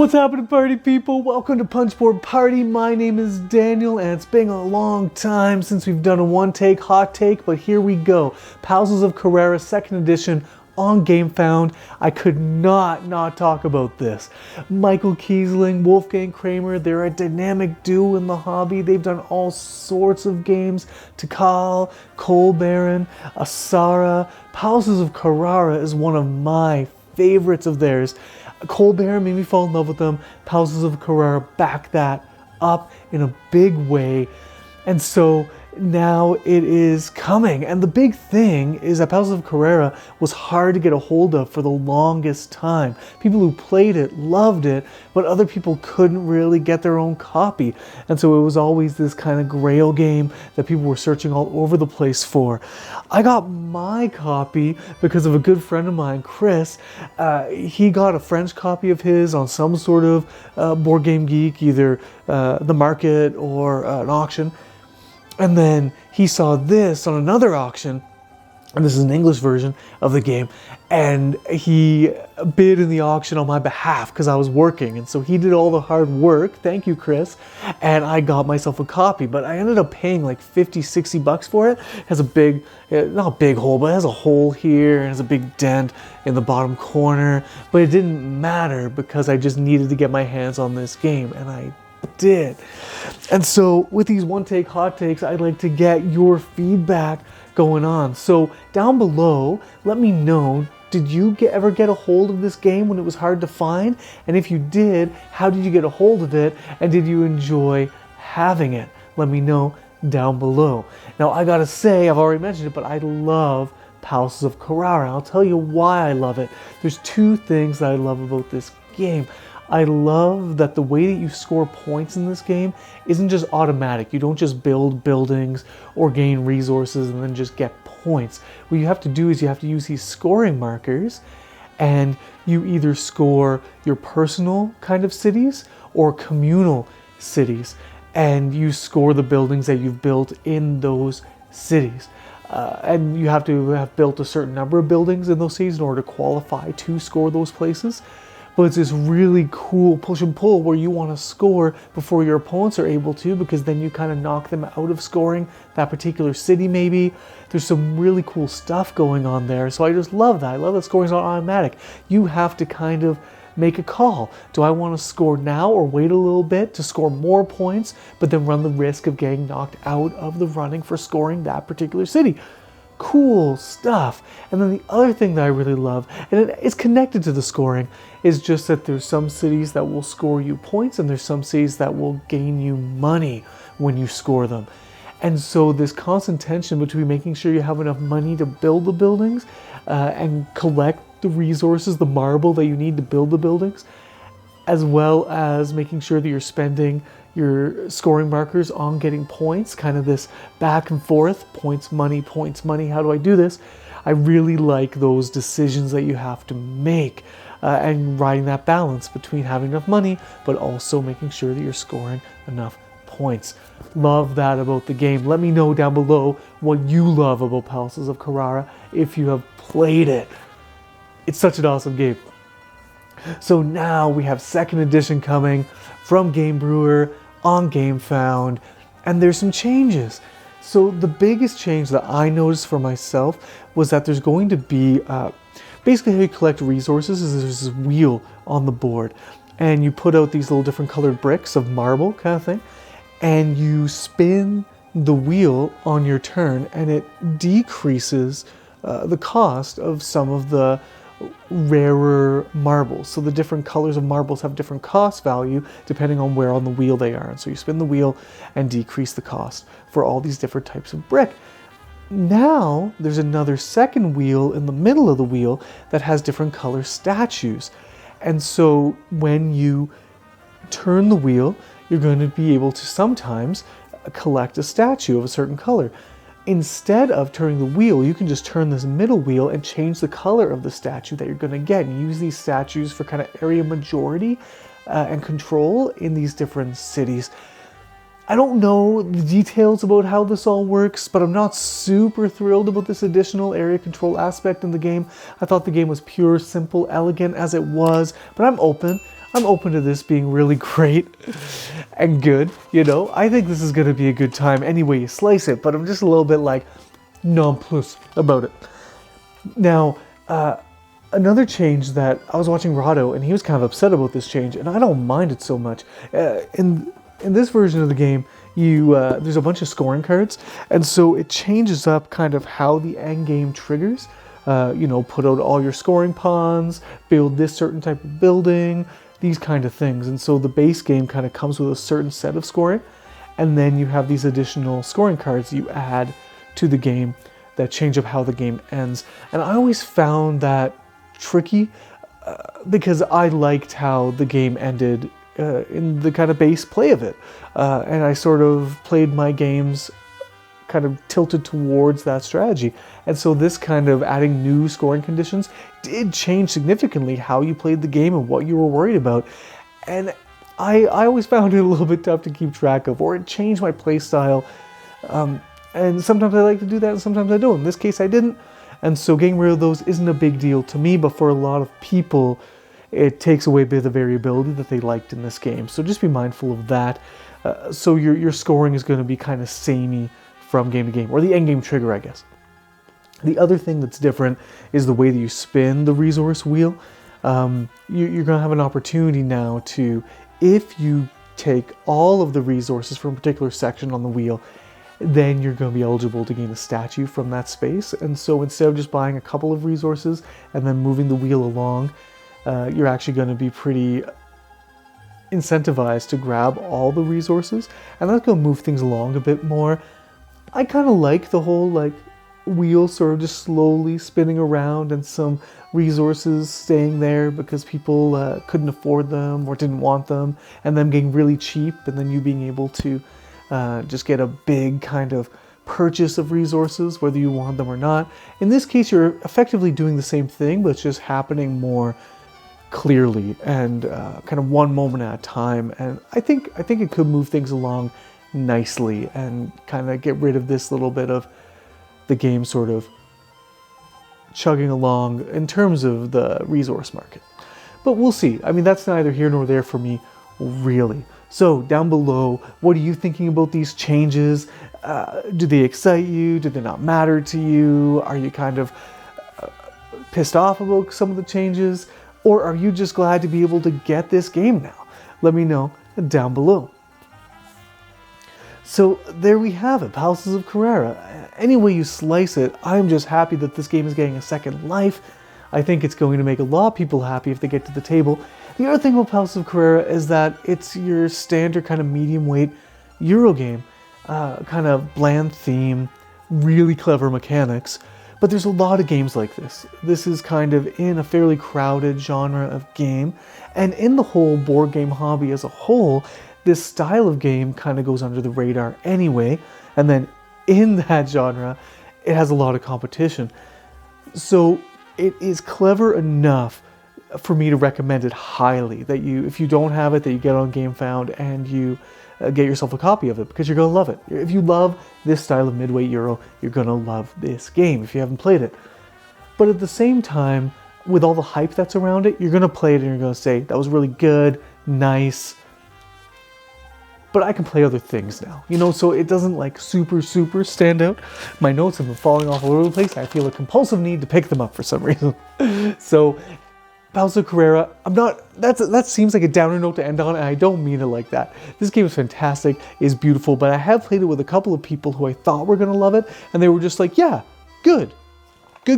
What's happening, party people? Welcome to Punchboard Party. My name is Daniel, and it's been a long time since we've done a one-take hot take, but here we go. Palaces of Carrara, 2nd edition on Gamefound. I could not talk about this. Michael Kiesling, Wolfgang, Kramer, they're a dynamic duo in the hobby. They've done all sorts of games. Tikal, Coal Baron, Asara. Palaces of Carrara is one of my favorites of theirs. Coal Baron made me fall in love with them. Palaces of Carrara backed that up in a big way. And so now it is coming. And the big thing is that Palaces of Carrara was hard to get a hold of for the longest time. People who played it loved it, but other people couldn't really get their own copy. And so it was always this kind of grail game that people were searching all over the place for. I got my copy because of a good friend of mine, Chris. He got a French copy of his on some sort of Board Game Geek, either the market or an auction. And then he saw this on another auction, and this is an English version of the game, and he bid in the auction on my behalf because I was working, and so he did all the hard work. Thank you, Chris. And I got myself a copy, but I ended up paying like 50, 60 bucks for it. It has a big, not a big hole, but it has a hole here, and it has a big dent in the bottom corner, but it didn't matter because I just needed to get my hands on this game, and I did. And so with these one-take hot takes, I'd like to get your feedback going on. So down below, let me know, did you ever get a hold of this game when it was hard to find? And if you did, how did you get a hold of it? And did you enjoy having it? Let me know down below. Now I gotta say, I've already mentioned it, but I love Palaces of Carrara. I'll tell you why I love it. There's two things that I love about this game. I love that the way that you score points in this game isn't just automatic. You don't just build buildings or gain resources and then just get points. What you have to do is you have to use these scoring markers, and you either score your personal kind of cities or communal cities, and you score the buildings that you've built in those cities. And you have to have built a certain number of buildings in those cities in order to qualify to score those places. But it's this really cool push and pull where you want to score before your opponents are able to, because then you kind of knock them out of scoring that particular city maybe. There's some really cool stuff going on there. So I just love that. I love that scoring's not automatic. You have to kind of make a call. Do I want to score now or wait a little bit to score more points, but then run the risk of getting knocked out of the running for scoring that particular city? Cool stuff. And then the other thing that I really love, and it's connected to the scoring, is just that there's some cities that will score you points and there's some cities that will gain you money when you score them. And so this constant tension between making sure you have enough money to build the buildings and collect the resources, the marble that you need to build the buildings, as well as making sure that you're spending your scoring markers on getting points, kind of this back and forth, points, money, how do I do this? I really like those decisions that you have to make and riding that balance between having enough money, but also making sure that you're scoring enough points. Love that about the game. Let me know down below what you love about Palaces of Carrara if you have played it. It's such an awesome game. So now we have 2nd edition coming from Game Brewer on Gamefound, and there's some changes. So the biggest change that I noticed for myself was that there's going to be, basically how you collect resources is there's this wheel on the board, and you put out these little different colored bricks of marble kind of thing, and you spin the wheel on your turn, and it decreases the cost of some of the rarer marbles. So the different colors of marbles have different cost value depending on where on the wheel they are. And so you spin the wheel and decrease the cost for all these different types of brick. Now there's another second wheel in the middle of the wheel that has different color statues. And so when you turn the wheel, you're going to be able to sometimes collect a statue of a certain color. Instead of turning the wheel, you can just turn this middle wheel and change the color of the statue that you're going to get, and use these statues for kind of area majority and control in these different cities. I don't know the details about how this all works, but I'm not super thrilled about this additional area control aspect in the game. I thought the game was pure, simple, elegant as it was, but I'm open. I'm open to this being really great and good, you know. I think this is going to be a good time any way you slice it, but I'm just a little bit like nonplussed about it. Now, another change that I was watching Rado, and he was kind of upset about this change, and I don't mind it so much. In this version of the game, there's a bunch of scoring cards, and so it changes up kind of how the end game triggers. Put out all your scoring pawns, build this certain type of building, these kind of things. And so the base game kind of comes with a certain set of scoring, and then you have these additional scoring cards you add to the game that change up how the game ends. And I always found that tricky because I liked how the game ended in the kind of base play of it. And I sort of played my games kind of tilted towards that strategy. And so this kind of adding new scoring conditions did change significantly how you played the game and what you were worried about. And I always found it a little bit tough to keep track of, or it changed my play style. And sometimes I like to do that and sometimes I don't. In this case I didn't. And so getting rid of those isn't a big deal to me, but for a lot of people it takes away a bit of the variability that they liked in this game. So just be mindful of that. So your scoring is going to be kind of samey from game to game, or the end game trigger, I guess. The other thing that's different is the way that you spin the resource wheel. You're going to have an opportunity now to, if you take all of the resources from a particular section on the wheel, then you're going to be eligible to gain a statue from that space. And so instead of just buying a couple of resources and then moving the wheel along, you're actually going to be pretty incentivized to grab all the resources, and that's going to move things along a bit more. I kind of like the whole wheel sort of just slowly spinning around and some resources staying there because people couldn't afford them or didn't want them, and them getting really cheap, and then you being able to just get a big kind of purchase of resources whether you want them or not. In this case you're effectively doing the same thing, but it's just happening more clearly and kind of one moment at a time, and I think it could move things along nicely and kind of get rid of this little bit of the game sort of chugging along in terms of the resource market. But we'll see. I mean, that's neither here nor there for me, really. So down below, what are you thinking about these changes? Do they excite you? Do they not matter to you? Are you kind of pissed off about some of the changes? Or are you just glad to be able to get this game now? Let me know down below. So there we have it, Palaces of Carrara. Any way you slice it, I'm just happy that this game is getting a second life. I think it's going to make a lot of people happy if they get to the table. The other thing about Palaces of Carrara is that it's your standard kind of medium weight Euro game. Kind of bland theme, really clever mechanics. But there's a lot of games like this. This is kind of in a fairly crowded genre of game. And in the whole board game hobby as a whole, this style of game kind of goes under the radar anyway, and then in that genre, it has a lot of competition. So it is clever enough for me to recommend it highly, that if you don't have it, that you get on Gamefound and you get yourself a copy of it, because you're going to love it. If you love this style of midweight Euro, you're going to love this game if you haven't played it. But at the same time, with all the hype that's around it, you're going to play it and you're going to say, that was really good, nice, but I can play other things now, so it doesn't super stand out. My notes have been falling off all over the place. I feel a compulsive need to pick them up for some reason. So, Palaces of Carrara, that seems like a downer note to end on, and I don't mean it like that. This game is fantastic, is beautiful, but I have played it with a couple of people who I thought were going to love it, and they were just like, yeah, good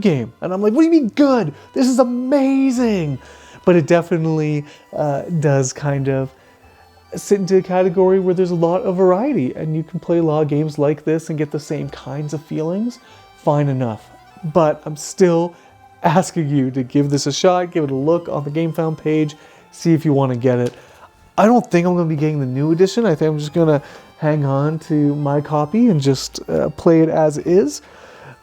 game. And I'm like, what do you mean good? This is amazing. But it definitely does kind of sit into a category where there's a lot of variety, and you can play a lot of games like this and get the same kinds of feelings. Fine enough. But I'm still asking you to give this a shot, give it a look on the Gamefound page, see if you want to get it. I don't think I'm going to be getting the new edition. I think I'm just going to hang on to my copy and just play it as is.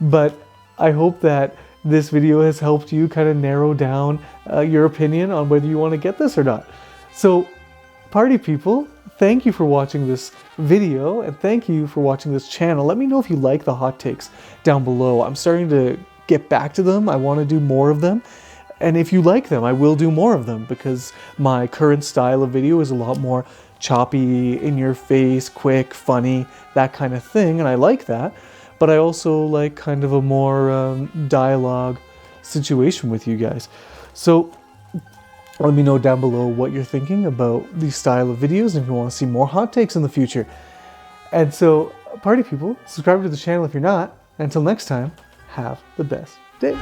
But I hope that this video has helped you kind of narrow down your opinion on whether you want to get this or not. So, party people, thank you for watching this video, and thank you for watching this channel. Let me know if you like the hot takes down below. I'm starting to get back to them. I want to do more of them. And if you like them, I will do more of them, because my current style of video is a lot more choppy, in your face, quick, funny, that kind of thing, and I like that. But I also like kind of a more dialogue situation with you guys. So let me know down below what you're thinking about these style of videos, and if you want to see more hot takes in the future. And so, party people, subscribe to the channel if you're not. Until next time, have the best day.